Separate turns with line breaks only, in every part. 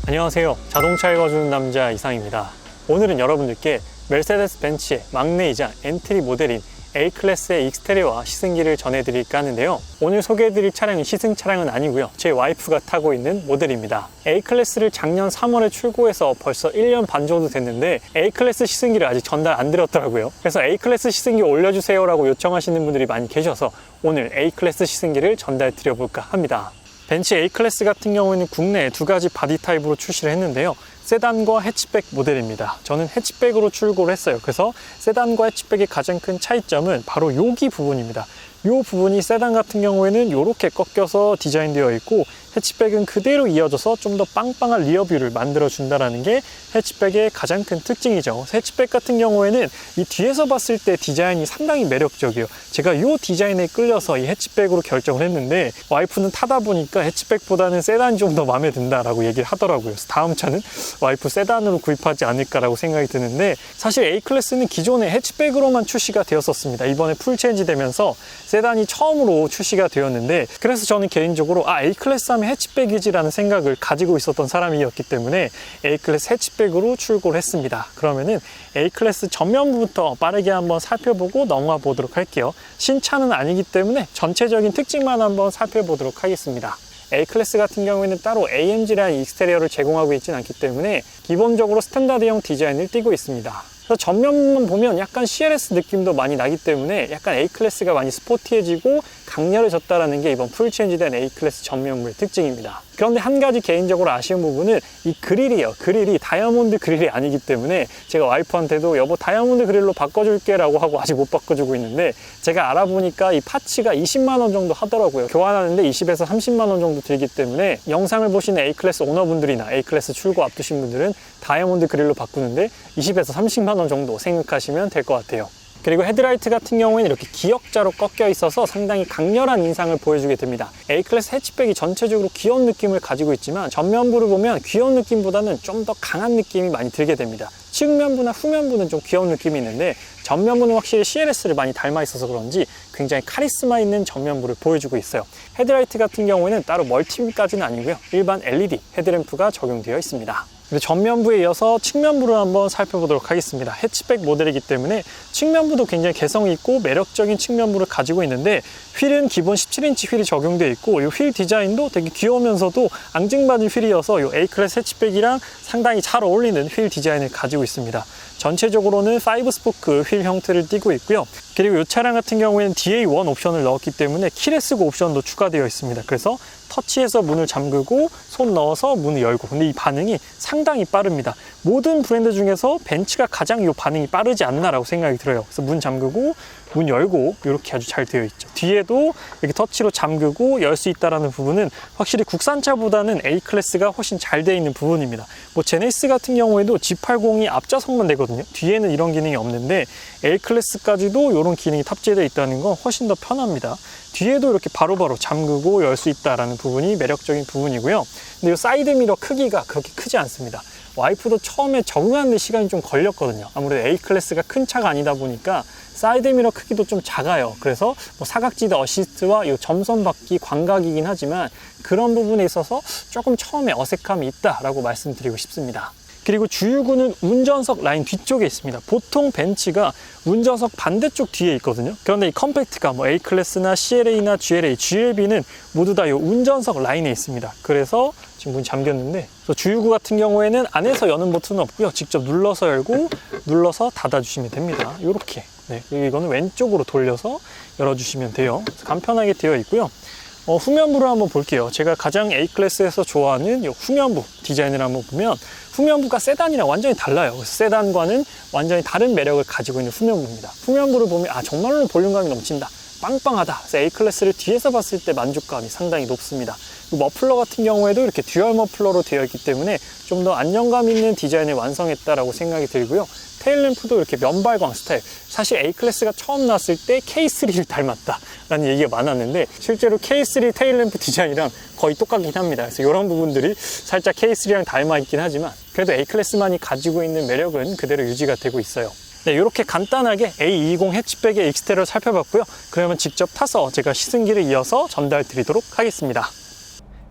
안녕하세요. 자동차 읽어주는 남자 이상입니다. 오늘은 여러분들께 메르세데스 벤츠의 막내이자 엔트리 모델인 A클래스의 익스테리어와 시승기를 전해드릴까 하는데요. 오늘 소개해드릴 차량은 시승 차량은 아니고요. 제 와이프가 타고 있는 모델입니다. A클래스를 작년 3월에 출고해서 벌써 1년 반 정도 됐는데 A클래스 시승기를 아직 전달 안 드렸더라고요. 그래서 A클래스 시승기 올려주세요 라고 요청하시는 분들이 많이 계셔서 오늘 A클래스 시승기를 전달 드려볼까 합니다. 벤츠 A클래스 같은 경우에는 국내에 두 가지 바디 타입으로 출시를 했는데요. 세단과 해치백 모델입니다. 저는 해치백으로 출고를 했어요. 그래서 세단과 해치백의 가장 큰 차이점은 바로 여기 부분입니다. 이 부분이 세단 같은 경우에는 이렇게 꺾여서 디자인되어 있고 해치백은 그대로 이어져서 좀 더 빵빵한 리어뷰를 만들어 준다는 게 해치백의 가장 큰 특징이죠. 해치백 같은 경우에는 이 뒤에서 봤을 때 디자인이 상당히 매력적이에요. 제가 이 디자인에 끌려서 이 해치백으로 결정을 했는데 와이프는 타다 보니까 해치백보다는 세단이 좀 더 마음에 든다라고 얘기를 하더라고요. 그래서 다음 차는 와이프 세단으로 구입하지 않을까라고 생각이 드는데 사실 A클래스는 기존에 해치백으로만 출시가 되었었습니다. 이번에 풀체인지 되면서 세단이 처음으로 출시가 되었는데 그래서 저는 개인적으로 A클래스 하면 해치백이지라는 생각을 가지고 있었던 사람이었기 때문에 A클래스 해치백으로 출고를 했습니다. 그러면은 A클래스 전면부부터 빠르게 한번 살펴보고 넘어가 보도록 할게요. 신차는 아니기 때문에 전체적인 특징만 한번 살펴보도록 하겠습니다. A클래스 같은 경우에는 따로 AMG라는 익스테리어를 제공하고 있지는 않기 때문에 기본적으로 스탠다드형 디자인을 띠고 있습니다. 그래서 전면만 보면 약간 CLS 느낌도 많이 나기 때문에 약간 A클래스가 많이 스포티해지고 강렬해졌다는 게 이번 풀체인지된 A클래스 전면부의 특징입니다. 그런데 한 가지 개인적으로 아쉬운 부분은 이 그릴이에요. 그릴이 다이아몬드 그릴이 아니기 때문에 제가 와이프한테도 여보 다이아몬드 그릴로 바꿔줄게 라고 하고 아직 못 바꿔주고 있는데 제가 알아보니까 이 파츠가 20만 원 정도 하더라고요. 교환하는데 20에서 30만 원 정도 들기 때문에 영상을 보시는 A클래스 오너분들이나 A클래스 출고 앞두신 분들은 다이아몬드 그릴로 바꾸는데 20에서 30만 원 정도 생각하시면 될 것 같아요. 그리고 헤드라이트 같은 경우에는 이렇게 기역자로 꺾여 있어서 상당히 강렬한 인상을 보여주게 됩니다. A클래스 해치백이 전체적으로 귀여운 느낌을 가지고 있지만 전면부를 보면 귀여운 느낌보다는 좀 더 강한 느낌이 많이 들게 됩니다. 측면부나 후면부는 좀 귀여운 느낌이 있는데 전면부는 확실히 CLS를 많이 닮아 있어서 그런지 굉장히 카리스마 있는 전면부를 보여주고 있어요. 헤드라이트 같은 경우에는 따로 멀티빔까지는 아니고요. 일반 LED 헤드램프가 적용되어 있습니다. 전면부에 이어서 측면부를 한번 살펴보도록 하겠습니다. 해치백 모델이기 때문에 측면부도 굉장히 개성이 있고 매력적인 측면부를 가지고 있는데 휠은 기본 17인치 휠이 적용되어 있고 이 휠 디자인도 되게 귀여우면서도 앙증맞은 휠이어서 이 A클래스 해치백이랑 상당히 잘 어울리는 휠 디자인을 가지고 있습니다. 전체적으로는 5스포크 휠 형태를 띠고 있고요. 그리고 이 차량 같은 경우에는 DA1 옵션을 넣었기 때문에 키레스 고 옵션도 추가되어 있습니다. 그래서 터치해서 문을 잠그고 손 넣어서 문을 열고 근데 이 반응이 상당히 빠릅니다. 모든 브랜드 중에서 벤츠가 가장 이 반응이 빠르지 않나라고 생각이 들어요. 그래서 문 잠그고 문 열고 이렇게 아주 잘 되어 있죠. 뒤에도 이렇게 터치로 잠그고 열 수 있다는 부분은 확실히 국산차보다는 A클래스가 훨씬 잘 되어 있는 부분입니다. 뭐 제네시스 같은 경우에도 G80이 앞좌석만 되거든요. 뒤에는 이런 기능이 없는데 A클래스까지도 이런 기능이 탑재되어 있다는 건 훨씬 더 편합니다. 뒤에도 이렇게 바로바로 잠그고 열 수 있다는 부분이 매력적인 부분이고요. 근데 이 사이드미러 크기가 그렇게 크지 않습니다. 와이프도 처음에 적응하는 데 시간이 좀 걸렸거든요. 아무래도 A클래스가 큰 차가 아니다 보니까 사이드미러 크기도 좀 작아요. 그래서 뭐 사각지대 어시스트와 이 점선 바퀴 광각이긴 하지만 그런 부분에 있어서 조금 처음에 어색함이 있다라고 말씀드리고 싶습니다. 그리고 주유구는 운전석 라인 뒤쪽에 있습니다. 보통 벤츠가 운전석 반대쪽 뒤에 있거든요. 그런데 이 컴팩트가 뭐 A클래스나 CLA나 GLA, GLB는 모두 다 이 운전석 라인에 있습니다. 그래서 지금 문이 잠겼는데 주유구 같은 경우에는 안에서 여는 버튼은 없고요. 직접 눌러서 열고 눌러서 닫아주시면 됩니다. 이렇게. 네, 그리고 이거는 왼쪽으로 돌려서 열어주시면 돼요. 간편하게 되어 있고요. 후면부를 한번 볼게요. 제가 가장 A클래스에서 좋아하는 이 후면부 디자인을 한번 보면 후면부가 세단이랑 완전히 달라요. 그래서 세단과는 완전히 다른 매력을 가지고 있는 후면부입니다. 후면부를 보면 정말로 볼륨감이 넘친다. 빵빵하다. 그래서 A클래스를 뒤에서 봤을 때 만족감이 상당히 높습니다. 머플러 같은 경우에도 이렇게 듀얼 머플러로 되어 있기 때문에 좀 더 안정감 있는 디자인을 완성했다라고 생각이 들고요. 테일램프도 이렇게 면발광 스타일. 사실 A클래스가 처음 나왔을 때 K3를 닮았다라는 얘기가 많았는데 실제로 K3 테일램프 디자인이랑 거의 똑같긴 합니다. 그래서 이런 부분들이 살짝 K3랑 닮아 있긴 하지만 그래도 A클래스만이 가지고 있는 매력은 그대로 유지가 되고 있어요. 네, 이렇게 간단하게 A220 해치백의 익스테리어를 살펴봤고요. 그러면 직접 타서 제가 시승기를 이어서 전달 드리도록 하겠습니다.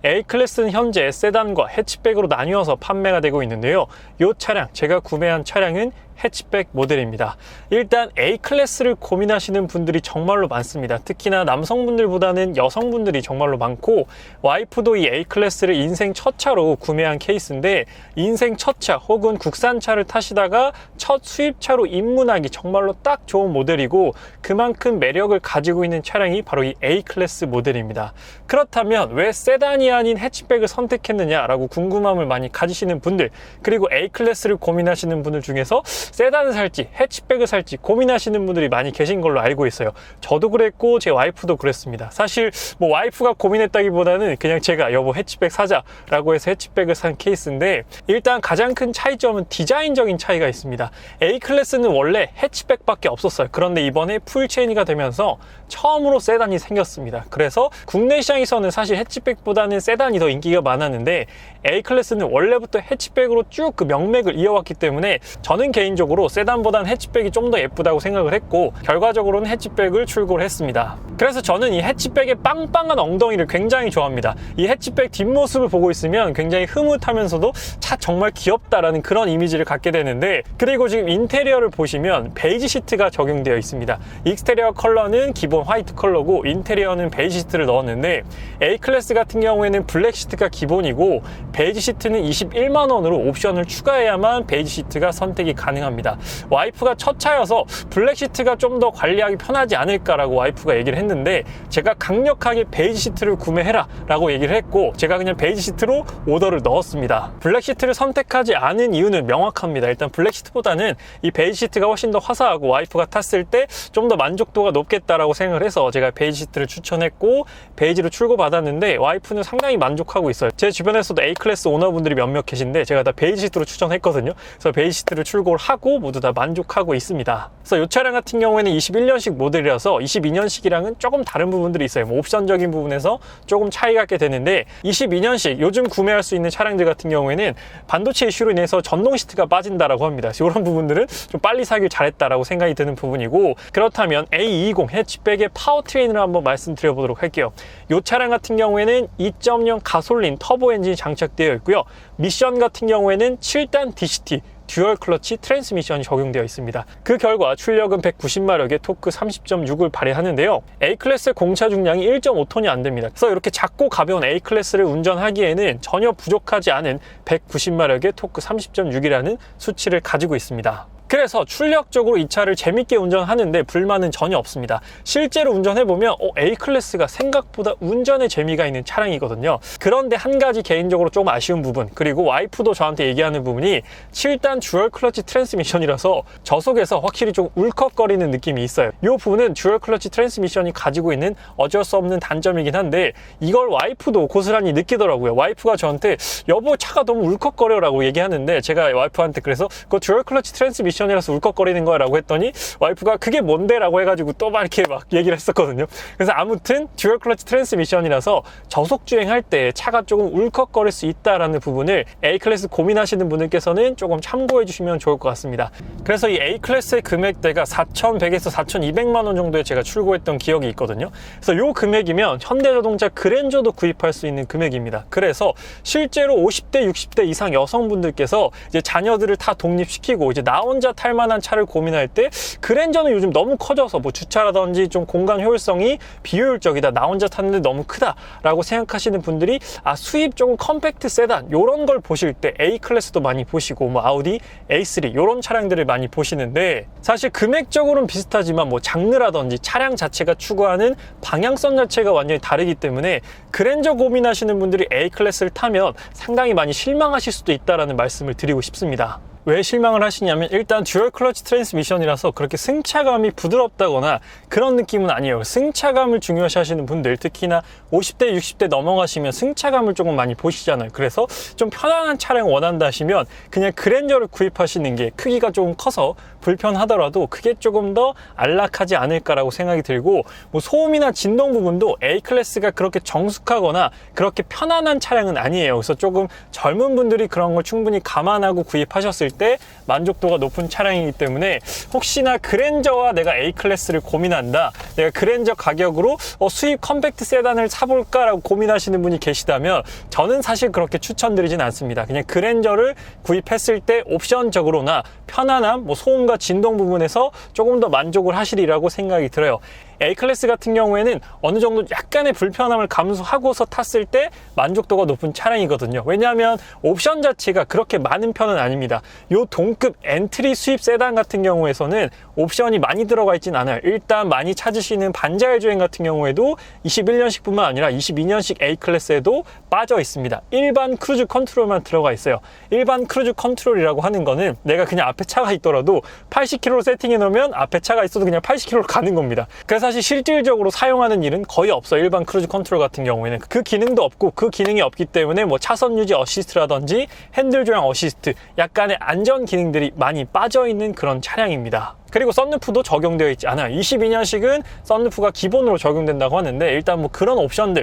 A클래스는 현재 세단과 해치백으로 나뉘어서 판매가 되고 있는데요. 이 차량, 제가 구매한 차량은 해치백 모델입니다. 일단 A클래스를 고민하시는 분들이 정말로 많습니다. 특히나 남성분들보다는 여성분들이 정말로 많고, 와이프도 이 A클래스를 인생 첫 차로 구매한 케이스인데, 인생 첫 차 혹은 국산차를 타시다가 첫 수입차로 입문하기 정말로 딱 좋은 모델이고, 그만큼 매력을 가지고 있는 차량이 바로 이 A클래스 모델입니다. 그렇다면 왜 세단이 아닌 해치백을 선택했느냐라고 궁금함을 많이 가지시는 분들, 그리고 A클래스를 고민하시는 분들 중에서 세단을 살지 해치백을 살지 고민하시는 분들이 많이 계신 걸로 알고 있어요. 저도 그랬고 제 와이프도 그랬습니다. 사실 뭐 와이프가 고민했다기보다는 그냥 제가 여보 해치백 사자라고 해서 해치백을 산 케이스인데, 일단 가장 큰 차이점은 디자인적인 차이가 있습니다. A클래스는 원래 해치백밖에 없었어요. 그런데 이번에 풀체인이가 되면서 처음으로 세단이 생겼습니다. 그래서 국내 시장에서는 사실 해치백보다는 세단이 더 인기가 많았는데, A클래스는 원래부터 해치백으로 쭉 그 명맥을 이어왔기 때문에 저는 개인적으로 세단보다는 해치백이 좀 더 예쁘다고 생각을 했고, 결과적으로는 해치백을 출고를 했습니다. 그래서 저는 이 해치백의 빵빵한 엉덩이를 굉장히 좋아합니다. 이 해치백 뒷모습을 보고 있으면 굉장히 흐뭇하면서도 차 정말 귀엽다라는 그런 이미지를 갖게 되는데, 그리고 지금 인테리어를 보시면 베이지 시트가 적용되어 있습니다. 익스테리어 컬러는 기본 화이트 컬러고 인테리어는 베이지 시트를 넣었는데, A클래스 같은 경우에는 블랙 시트가 기본이고 베이지 시트는 21만 원으로 옵션을 추가해야만 베이지 시트가 선택이 가능합니다. 와이프가 첫 차여서 블랙 시트가 좀 더 관리하기 편하지 않을까라고 와이프가 얘기를 했는데, 제가 강력하게 베이지 시트를 구매해라 라고 얘기를 했고, 제가 그냥 베이지 시트로 오더를 넣었습니다. 블랙 시트를 선택하지 않은 이유는 명확합니다. 일단 블랙 시트보다는 이 베이지 시트가 훨씬 더 화사하고 와이프가 탔을 때 좀 더 만족도가 높겠다라고 생각을 해서 제가 베이지 시트를 추천했고, 베이지로 출고받았는데 와이프는 상당히 만족하고 있어요. 제 주변에서도 A클래스 오너분들이 몇몇 계신데 제가 다 베이지 시트로 추천했거든요. 그래서 베이지 시트를 출고를 하고 모두 다 만족하고 있습니다. 그래서 이 차량 같은 경우에는 21년식 모델이라서 22년식이랑은 조금 다른 부분들이 있어요. 뭐 옵션적인 부분에서 조금 차이가 있게 되는데, 22년식 요즘 구매할 수 있는 차량들 같은 경우에는 반도체 이슈로 인해서 전동 시트가 빠진다라고 합니다. 이런 부분들은 좀 빨리 사길 잘했다라고 생각이 드는 부분이고, 그렇다면 A220 해치백의 파워트레인을 한번 말씀드려보도록 할게요. 이 차량 같은 경우에는 2.0 가솔린 터보 엔진이 장착되어 있고요. 미션 같은 경우에는 7단 DCT 듀얼 클러치 트랜스미션이 적용되어 있습니다. 그 결과 출력은 190마력에 토크 30.6을 발휘하는데요. A클래스의 공차 중량이 1.5톤이 안 됩니다. 그래서 이렇게 작고 가벼운 A클래스를 운전하기에는 전혀 부족하지 않은 190마력의 토크 30.6이라는 수치를 가지고 있습니다. 그래서 출력적으로 이 차를 재밌게 운전하는데 불만은 전혀 없습니다. 실제로 운전해보면 A클래스가 생각보다 운전에 재미가 있는 차량이거든요. 그런데 한 가지 개인적으로 좀 아쉬운 부분, 그리고 와이프도 저한테 얘기하는 부분이 7단 듀얼 클러치 트랜스미션이라서 저속에서 확실히 좀 울컥거리는 느낌이 있어요. 이 부분은 듀얼 클러치 트랜스미션이 가지고 있는 어쩔 수 없는 단점이긴 한데, 이걸 와이프도 고스란히 느끼더라고요. 와이프가 저한테 여보 차가 너무 울컥거려 라고 얘기하는데, 제가 와이프한테 그래서 그거 듀얼 클러치 트랜스미션 이라서 울컥거리는 거야 라고 했더니 와이프가 그게 뭔데 라고 해가지고 또 막 이렇게 막 얘기를 했었거든요. 그래서 아무튼 듀얼 클러치 트랜스미션이라서 저속 주행할 때 차가 조금 울컥거릴 수 있다라는 부분을 A클래스 고민하시는 분들께서는 조금 참고해 주시면 좋을 것 같습니다. 그래서 이 A클래스의 금액대가 4,100에서 4,200만 원 정도에 제가 출고했던 기억이 있거든요. 그래서 요 금액이면 현대자동차 그랜저도 구입할 수 있는 금액입니다. 그래서 실제로 50대 60대 이상 여성분들께서 이제 자녀들을 다 독립시키고 이제 나 혼자 탈 만한 차를 고민할 때, 그랜저는 요즘 너무 커져서 뭐 주차라든지 좀 공간 효율성이 비효율적이다, 나 혼자 탔는데 너무 크다 라고 생각하시는 분들이 수입 조금 컴팩트 세단 요런 걸 보실 때 A클래스도 많이 보시고, 뭐 아우디 A3 요런 차량들을 많이 보시는데, 사실 금액적으로는 비슷하지만 뭐 장르라든지 차량 자체가 추구하는 방향성 자체가 완전히 다르기 때문에 그랜저 고민하시는 분들이 A클래스를 타면 상당히 많이 실망하실 수도 있다라는 말씀을 드리고 싶습니다. 왜 실망을 하시냐면, 일단 듀얼 클러치 트랜스미션이라서 그렇게 승차감이 부드럽다거나 그런 느낌은 아니에요. 승차감을 중요시 하시는 분들, 특히나 50대 60대 넘어가시면 승차감을 조금 많이 보시잖아요. 그래서 좀 편안한 차량 원한다 하시면 그냥 그랜저를 구입하시는 게, 크기가 조금 커서 불편하더라도 그게 조금 더 안락하지 않을까라고 생각이 들고, 뭐 소음이나 진동 부분도 A클래스가 그렇게 정숙하거나 그렇게 편안한 차량은 아니에요. 그래서 조금 젊은 분들이 그런 걸 충분히 감안하고 구입하셨을 때 만족도가 높은 차량이기 때문에 혹시나 그랜저와 내가 A클래스를 고민한다, 내가 그랜저 가격으로 수입 컴팩트 세단을 사볼까라고 고민하시는 분이 계시다면 저는 사실 그렇게 추천드리진 않습니다. 그냥 그랜저를 구입했을 때 옵션적으로나 편안함, 소음과 진동 부분에서 조금 더 만족을 하시리라고 생각이 들어요. A클래스 같은 경우에는 어느 정도 약간의 불편함을 감수하고서 탔을 때 만족도가 높은 차량이거든요. 왜냐하면 옵션 자체가 그렇게 많은 편은 아닙니다. 요 동급 엔트리 수입 세단 같은 경우에서는 옵션이 많이 들어가 있진 않아요. 일단 많이 찾으시는 반자율 주행 같은 경우에도 21년식뿐만 아니라 22년식 A클래스에도 빠져 있습니다. 일반 크루즈 컨트롤만 들어가 있어요. 일반 크루즈 컨트롤이라고 하는 거는 내가 그냥 앞에 차가 있더라도 80km로 세팅해 놓으면 앞에 차가 있어도 그냥 80km로 가는 겁니다. 그래서 사실 실질적으로 사용하는 일은 거의 없어요. 일반 크루즈 컨트롤 같은 경우에는 그 기능도 없고, 그 기능이 없기 때문에 차선 유지 어시스트라든지 핸들 조향 어시스트, 약간의 안전 기능들이 많이 빠져 있는 그런 차량입니다. 그리고 썬루프도 적용되어 있지 않아요. 22년식은 썬루프가 기본으로 적용된다고 하는데 일단 그런 옵션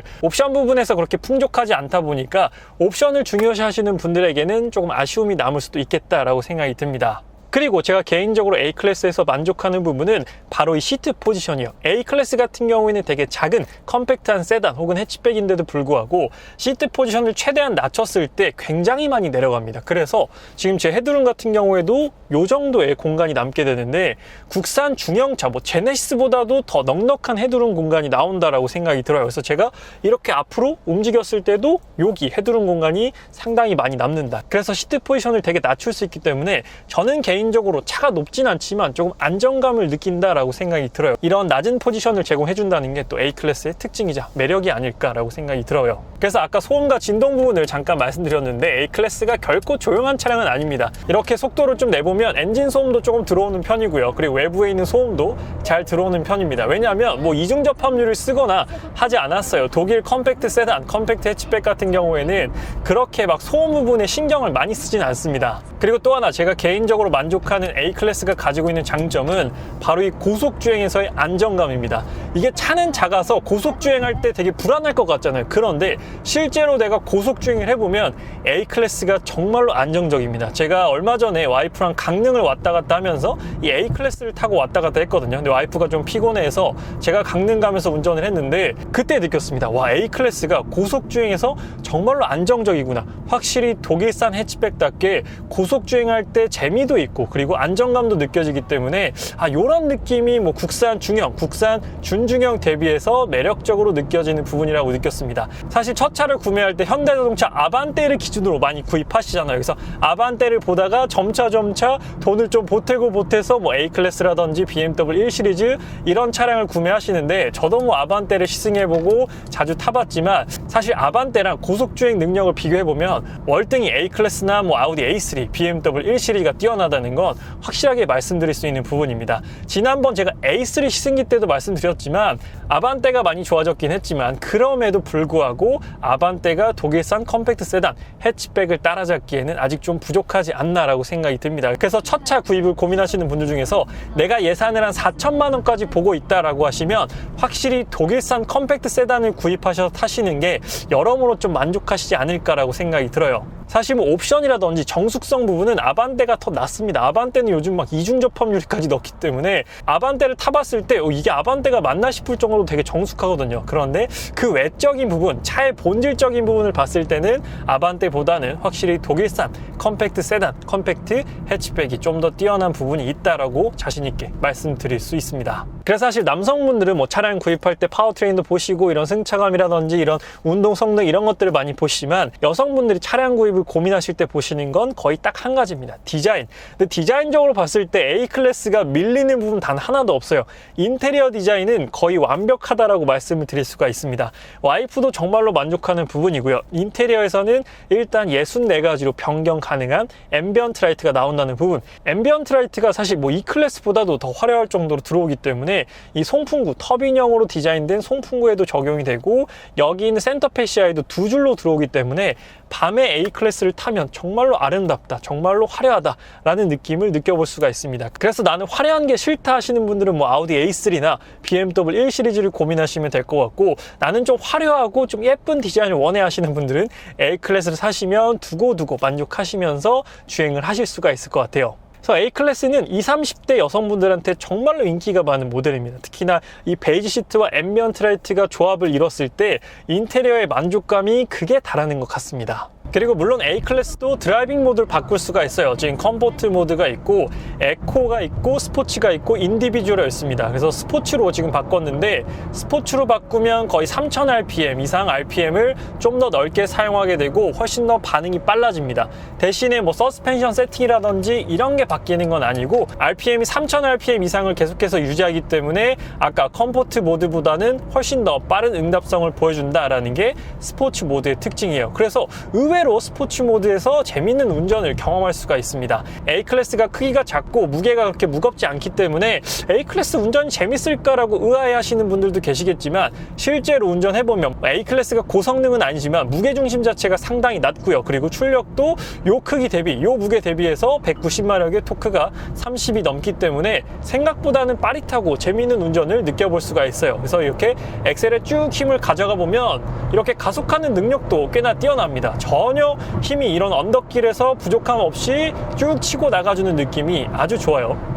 부분에서 그렇게 풍족하지 않다 보니까 옵션을 중요시 하시는 분들에게는 조금 아쉬움이 남을 수도 있겠다라고 생각이 듭니다. 그리고 제가 개인적으로 A클래스에서 만족하는 부분은 바로 이 시트 포지션이에요. A클래스 같은 경우에는 되게 작은 컴팩트한 세단 혹은 해치백인데도 불구하고 시트 포지션을 최대한 낮췄을 때 굉장히 많이 내려갑니다. 그래서 지금 제 헤드룸 같은 경우에도 이 정도의 공간이 남게 되는데 국산 중형차 제네시스보다도 더 넉넉한 헤드룸 공간이 나온다라고 생각이 들어요. 그래서 제가 이렇게 앞으로 움직였을 때도 여기 헤드룸 공간이 상당히 많이 남는다. 그래서 시트 포지션을 되게 낮출 수 있기 때문에 저는 개인적으로 차가 높진 않지만 조금 안정감을 느낀다라고 생각이 들어요. 이런 낮은 포지션을 제공해준다는 게 또 A클래스의 특징이자 매력이 아닐까라고 생각이 들어요. 그래서 아까 소음과 진동 부분을 잠깐 말씀드렸는데 A클래스가 결코 조용한 차량은 아닙니다. 이렇게 속도를 좀 내보면 엔진 소음도 조금 들어오는 편이고요. 그리고 외부에 있는 소음도 잘 들어오는 편입니다. 왜냐하면 이중 접합률을 쓰거나 하지 않았어요. 독일 컴팩트 세단, 컴팩트 해치백 같은 경우에는 그렇게 소음 부분에 신경을 많이 쓰진 않습니다. 그리고 또 하나 제가 개인적으로 만족하는 A클래스가 가지고 있는 장점은 바로 이 고속주행에서의 안정감입니다. 이게 차는 작아서 고속주행할 때 되게 불안할 것 같잖아요. 그런데 실제로 내가 고속주행을 해보면 A클래스가 정말로 안정적입니다. 제가 얼마 전에 와이프랑 강릉을 왔다 갔다 하면서 이 A클래스를 타고 왔다 갔다 했거든요. 근데 와이프가 좀 피곤해서 제가 강릉 가면서 운전을 했는데 그때 느꼈습니다. 와, A클래스가 고속주행에서 정말로 안정적이구나. 확실히 독일산 해치백답게 고속주행할 때 재미도 있고 그리고 안정감도 느껴지기 때문에 요런 느낌이 국산 중형, 국산 준중형 대비해서 매력적으로 느껴지는 부분이라고 느꼈습니다. 사실 첫 차를 구매할 때 현대자동차 아반떼를 기준으로 많이 구입하시잖아요. 그래서 아반떼를 보다가 점차 돈을 좀 보태서 A클래스라든지 BMW 1 시리즈 이런 차량을 구매하시는데 저도 아반떼를 시승해보고 자주 타봤지만 사실 아반떼랑 고속주행 능력을 비교해보면 월등히 A클래스나 아우디 A3, BMW 1 시리즈가 뛰어나다는 건 확실하게 말씀드릴 수 있는 부분입니다. 지난번 제가 A3 시승기 때도 말씀드렸지만 아반떼가 많이 좋아졌긴 했지만 그럼에도 불구하고 아반떼가 독일산 컴팩트 세단, 해치백을 따라잡기에는 아직 좀 부족하지 않나라고 생각이 듭니다. 그래서 첫 차 구입을 고민하시는 분들 중에서 내가 예산을 한 4천만 원까지 보고 있다라고 하시면 확실히 독일산 컴팩트 세단을 구입하셔서 타시는 게 여러모로 좀 만족하시지 않을까라고 생각이 들어요. 사실 옵션이라든지 정숙성 부분은 아반떼가 더 낫습니다. 아반떼는 요즘 이중 접합률까지 넣기 때문에 아반떼를 타봤을 때 이게 아반떼가 맞나 싶을 정도로 되게 정숙하거든요. 그런데 그 외적인 부분, 차의 본질적인 부분을 봤을 때는 아반떼보다는 확실히 독일산 컴팩트 세단, 컴팩트 해치백이 좀 더 뛰어난 부분이 있다라고 자신있게 말씀드릴 수 있습니다. 그래서 사실 남성분들은 차량 구입할 때 파워트레인도 보시고 이런 승차감이라든지 이런 운동 성능 이런 것들을 많이 보시지만 여성분들이 차량 구입을 고민하실 때 보시는 건 거의 딱 한 가지입니다. 디자인. 근데 디자인적으로 봤을 때 A클래스가 밀리는 부분 단 하나도 없어요. 인테리어 디자인은 거의 완벽하다라고 말씀을 드릴 수가 있습니다. 와이프도 정말로 만족하는 부분이고요. 인테리어에서는 일단 64가지로 변경 가능한 앰비언트 라이트가 나온다는 부분. 앰비언트 라이트가 사실 E클래스보다도 더 화려할 정도로 들어오기 때문에 이 송풍구, 터빈형으로 디자인된 송풍구에도 적용이 되고 여기 있는 센터 패시아에도 두 줄로 들어오기 때문에 밤에 A클래스 A클래스를 타면 정말로 아름답다, 정말로 화려하다라는 느낌을 느껴볼 수가 있습니다. 그래서 나는 화려한 게 싫다 하시는 분들은 뭐 아우디 A3나 BMW 1 시리즈를 고민하시면 될 것 같고, 나는 좀 화려하고 좀 예쁜 디자인을 원해 하시는 분들은 A클래스를 사시면 두고두고 만족하시면서 주행을 하실 수가 있을 것 같아요. 그래서 A클래스는 20, 30대 여성분들한테 정말로 인기가 많은 모델입니다. 특히나 이 베이지 시트와 앰비언트 라이트가 조합을 이뤘을 때 인테리어의 만족감이 극에 달하는 것 같습니다. 그리고 물론 A클래스도 드라이빙 모드를 바꿀 수가 있어요. 지금 컴포트 모드가 있고 에코가 있고 스포츠가 있고 인디비주얼이 있습니다. 그래서 스포츠로 지금 바꿨는데, 스포츠로 바꾸면 거의 3000rpm 이상 RPM을 좀 더 넓게 사용하게 되고 훨씬 더 반응이 빨라집니다. 대신에 뭐 서스펜션 세팅이라든지 이런 게 바뀌는 건 아니고 RPM이 3000rpm 이상을 계속해서 유지하기 때문에 아까 컴포트 모드보다는 훨씬 더 빠른 응답성을 보여준다라는 게 스포츠 모드의 특징이에요. 그래서 의외로 스포츠 모드에서 재밌는 운전을 경험할 수가 있습니다. A클래스가 크기가 작고 무게가 그렇게 무겁지 않기 때문에 A클래스 운전이 재밌을까라고 의아해 하시는 분들도 계시겠지만, 실제로 운전해보면 A클래스가 고성능은 아니지만 무게중심 자체가 상당히 낮고요. 그리고 출력도 요 크기 대비, 요 무게 대비해서 190마력의 토크가 30이 넘기 때문에 생각보다는 빠릿하고 재밌는 운전을 느껴볼 수가 있어요. 그래서 이렇게 엑셀에 쭉 힘을 가져가 보면 이렇게 가속하는 능력도 꽤나 뛰어납니다. 전혀 힘이 이런 언덕길에서 부족함 없이 쭉 치고 나가주는 느낌이 아주 좋아요.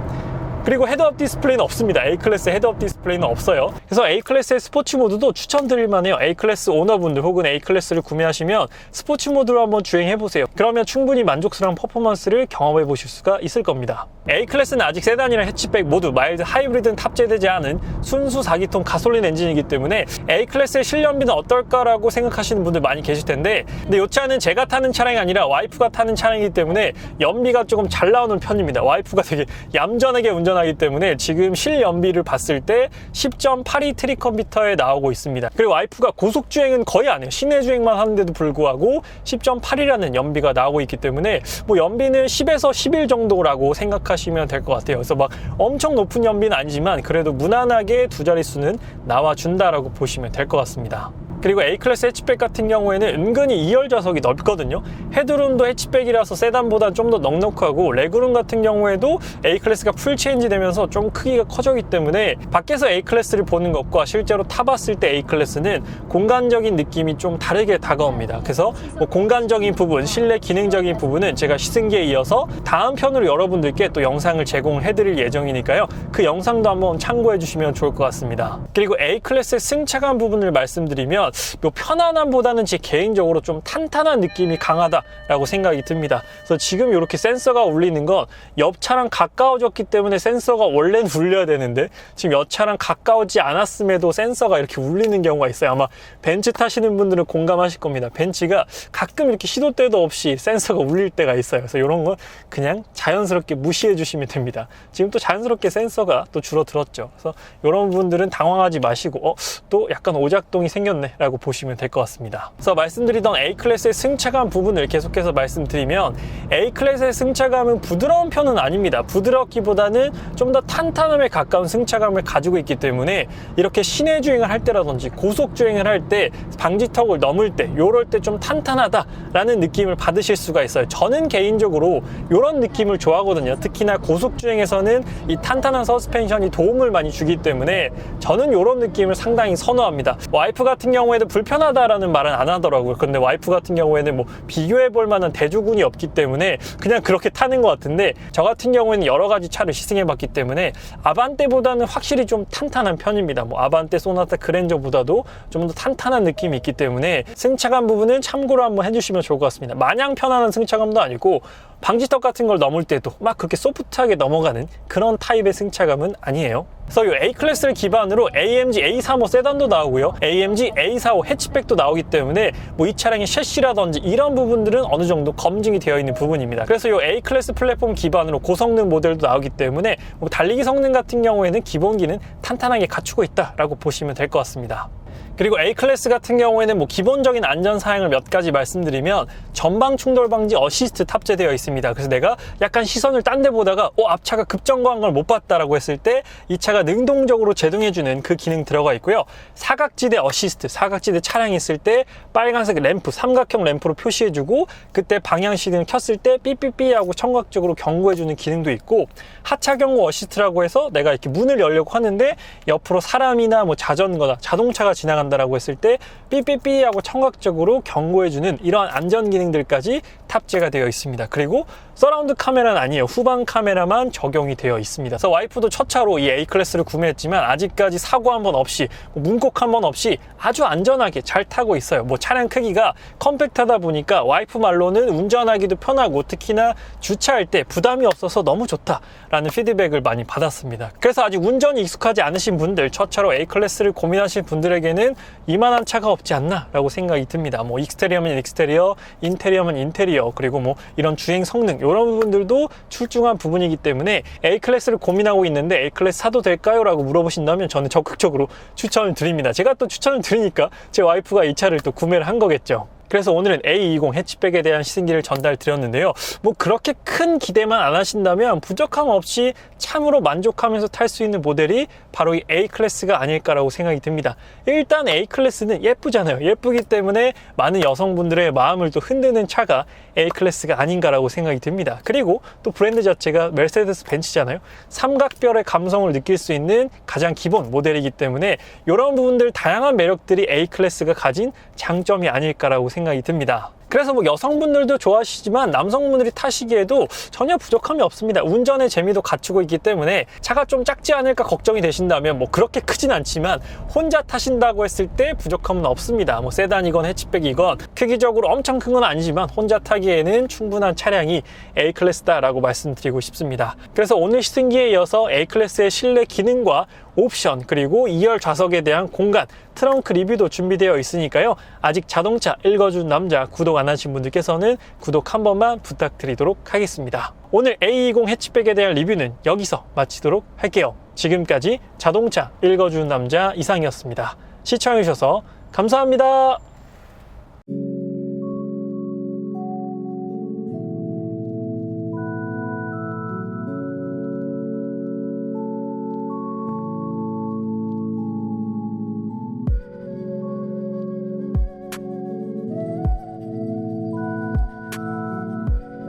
그리고 헤드업 디스플레이는 없습니다. A클래스 헤드업 디스플레이는 없어요. 그래서 A클래스의 스포츠 모드도 추천드릴 만해요. A클래스 오너분들 혹은 A클래스를 구매하시면 스포츠 모드로 한번 주행해보세요. 그러면 충분히 만족스러운 퍼포먼스를 경험해 보실 수가 있을 겁니다. A클래스는 아직 세단이랑 해치백 모두 마일드 하이브리드는 탑재되지 않은 순수 4기통 가솔린 엔진이기 때문에 A클래스의 실연비는 어떨까라고 생각하시는 분들 많이 계실 텐데, 근데 이 차는 제가 타는 차량이 아니라 와이프가 타는 차량이기 때문에 연비가 조금 잘 나오는 편입니다. 와이프가 되게 얌전하게 운전하기 때문에 지금 실연비를 봤을 때 10.82 트릭 컴퓨터에 나오고 있습니다. 그리고 와이프가 고속주행은 거의 안 해요. 시내 주행만 하는데도 불구하고 10.8이라는 연비가 나오고 있기 때문에 뭐 연비는 10에서 11 정도라고 생각하시면 될 것 같아요. 그래서 막 엄청 높은 연비는 아니지만 그래도 무난하게 두 자릿수는 나와준다라고 보시면 될 것 같습니다. 그리고 A클래스 해치백 같은 경우에는 은근히 2열 좌석이 넓거든요. 헤드룸도 해치백이라서 세단보다 좀 더 넉넉하고, 레그룸 같은 경우에도 A클래스가 풀 체인지 되면서 좀 크기가 커졌기 때문에 밖에서 A클래스를 보는 것과 실제로 타봤을 때 A클래스는 공간적인 느낌이 좀 다르게 다가옵니다. 그래서 뭐 공간적인 부분, 실내 기능적인 부분은 제가 시승기에 이어서 다음 편으로 여러분들께 또 영상을 제공을 해드릴 예정이니까요. 그 영상도 한번 참고해 주시면 좋을 것 같습니다. 그리고 A클래스의 승차감 부분을 말씀드리면 뭐 편안함보다는 제 개인적으로 좀 탄탄한 느낌이 강하다라고 생각이 듭니다. 그래서 지금 이렇게 센서가 울리는 건 옆 차랑 가까워졌기 때문에 센서가 원래는 울려야 되는데 지금 옆 차랑 가까워지지 않았음에도 센서가 이렇게 울리는 경우가 있어요. 아마 벤츠 타시는 분들은 공감하실 겁니다. 벤츠가 가끔 이렇게 시도 때도 없이 센서가 울릴 때가 있어요. 그래서 이런 건 그냥 자연스럽게 무시해 주시면 됩니다. 지금 또 자연스럽게 센서가 또 줄어들었죠. 그래서 이런 분들은 당황하지 마시고 또 약간 오작동이 생겼네 라고 보시면 될 것 같습니다. 그래서 말씀드리던 A클래스의 승차감 부분을 계속해서 말씀드리면, A클래스의 승차감은 부드러운 편은 아닙니다. 부드럽기보다는 좀 더 탄탄함에 가까운 승차감을 가지고 있기 때문에 이렇게 시내 주행을 할 때라든지 고속 주행을 할 때 방지턱을 넘을 때 요럴 때 좀 탄탄하다라는 느낌을 받으실 수가 있어요. 저는 개인적으로 이런 느낌을 좋아하거든요. 특히나 고속 주행에서는 이 탄탄한 서스펜션이 도움을 많이 주기 때문에 저는 이런 느낌을 상당히 선호합니다. 와이프 같은 경우에도 불편하다라는 말은 안 하더라고요. 근데 와이프 같은 경우에는 뭐 비교해 볼 만한 대조군이 없기 때문에 그냥 그렇게 타는 것 같은데, 저 같은 경우에는 여러 가지 차를 시승해 봤기 때문에 아반떼보다는 확실히 좀 탄탄한 편입니다. 뭐 아반떼, 소나타, 그랜저보다도 좀 더 탄탄한 느낌이 있기 때문에 승차감 부분은 참고로 한번 해주시면 좋을 것 같습니다. 마냥 편안한 승차감도 아니고 방지턱 같은 걸 넘을 때도 막 그렇게 소프트하게 넘어가는 그런 타입의 승차감은 아니에요. 그래서 이 A클래스를 기반으로 AMG A35 세단도 나오고요, AMG A45 해치백도 나오기 때문에 뭐 이 차량의 셰시라든지 이런 부분들은 어느 정도 검증이 되어 있는 부분입니다. 그래서 이 A클래스 플랫폼 기반으로 고성능 모델도 나오기 때문에 뭐 달리기 성능 같은 경우에는 기본기는 탄탄하게 갖추고 있다라고 보시면 될 것 같습니다. 그리고 A클래스 같은 경우에는 뭐 기본적인 안전사양을 몇 가지 말씀드리면 전방 충돌 방지 어시스트 탑재되어 있습니다. 그래서 내가 약간 시선을 딴 데 보다가 앞차가 급정거한 걸 못 봤다라고 했을 때 이 차가 능동적으로 제동해주는 그 기능 들어가 있고요. 사각지대 어시스트, 사각지대 차량이 있을 때 빨간색 램프, 삼각형 램프로 표시해주고 그때 방향 시동을 켰을 때 삐삐삐 하고 청각적으로 경고해주는 기능도 있고, 하차 경고 어시스트라고 해서 내가 이렇게 문을 열려고 하는데 옆으로 사람이나 뭐 자전거나 자동차가 지나간다라고 했을 때 삐삐삐 하고 청각적으로 경고해주는 이러한 안전 기능들까지 탑재가 되어 있습니다. 그리고 서라운드 카메라는 아니에요. 후방 카메라만 적용이 되어 있습니다. 그래서 와이프도 첫 차로 이 A클래스를 구매했지만 아직까지 사고 한 번 없이 문콕 한 번 없이 아주 안전하게 잘 타고 있어요. 뭐 차량 크기가 컴팩트하다 보니까 와이프 말로는 운전하기도 편하고 특히나 주차할 때 부담이 없어서 너무 좋다라는 피드백을 많이 받았습니다. 그래서 아직 운전이 익숙하지 않으신 분들, 첫 차로 A클래스를 고민하실 분들에게는 이만한 차가 없지 않나 라고 생각이 듭니다. 뭐 익스테리어면 익스테리어, 인테리어면 인테리어, 그리고 뭐 이런 주행 성능 이런 부분들도 출중한 부분이기 때문에 A클래스를 고민하고 있는데 A클래스 사도 될까요? 라고 물어보신다면 저는 적극적으로 추천을 드립니다. 제가 또 추천을 드리니까 제 와이프가 이 차를 또 구매를 한 거겠죠. 그래서 오늘은 A20 해치백에 대한 시승기를 전달 드렸는데요. 뭐 그렇게 큰 기대만 안 하신다면 부족함 없이 참으로 만족하면서 탈 수 있는 모델이 바로 이 A클래스가 아닐까라고 생각이 듭니다. 일단 A클래스는 예쁘잖아요. 예쁘기 때문에 많은 여성분들의 마음을 또 흔드는 차가 A클래스가 아닌가라고 생각이 듭니다. 그리고 또 브랜드 자체가 메르세데스 벤츠잖아요. 삼각별의 감성을 느낄 수 있는 가장 기본 모델이기 때문에 이런 부분들 다양한 매력들이 A클래스가 가진 장점이 아닐까라고 생각이 듭니다. 그래서 뭐 여성분들도 좋아하시지만 남성분들이 타시기에도 전혀 부족함이 없습니다. 운전의 재미도 갖추고 있기 때문에 차가 좀 작지 않을까 걱정이 되신다면 뭐 그렇게 크진 않지만 혼자 타신다고 했을 때 부족함은 없습니다. 뭐 세단이건 해치백이건 크기적으로 엄청 큰 건 아니지만 혼자 타기에는 충분한 차량이 A클래스다라고 말씀드리고 싶습니다. 그래서 오늘 시승기에 이어서 A클래스의 실내 기능과 옵션, 그리고 2열 좌석에 대한 공간, 트렁크 리뷰도 준비되어 있으니까요. 아직 자동차 읽어준 남자 구독 안 하신 분들께서는 구독 한 번만 부탁드리도록 하겠습니다. 오늘 A20 해치백에 대한 리뷰는 여기서 마치도록 할게요. 지금까지 자동차 읽어주는 남자 이상이었습니다. 시청해주셔서 감사합니다.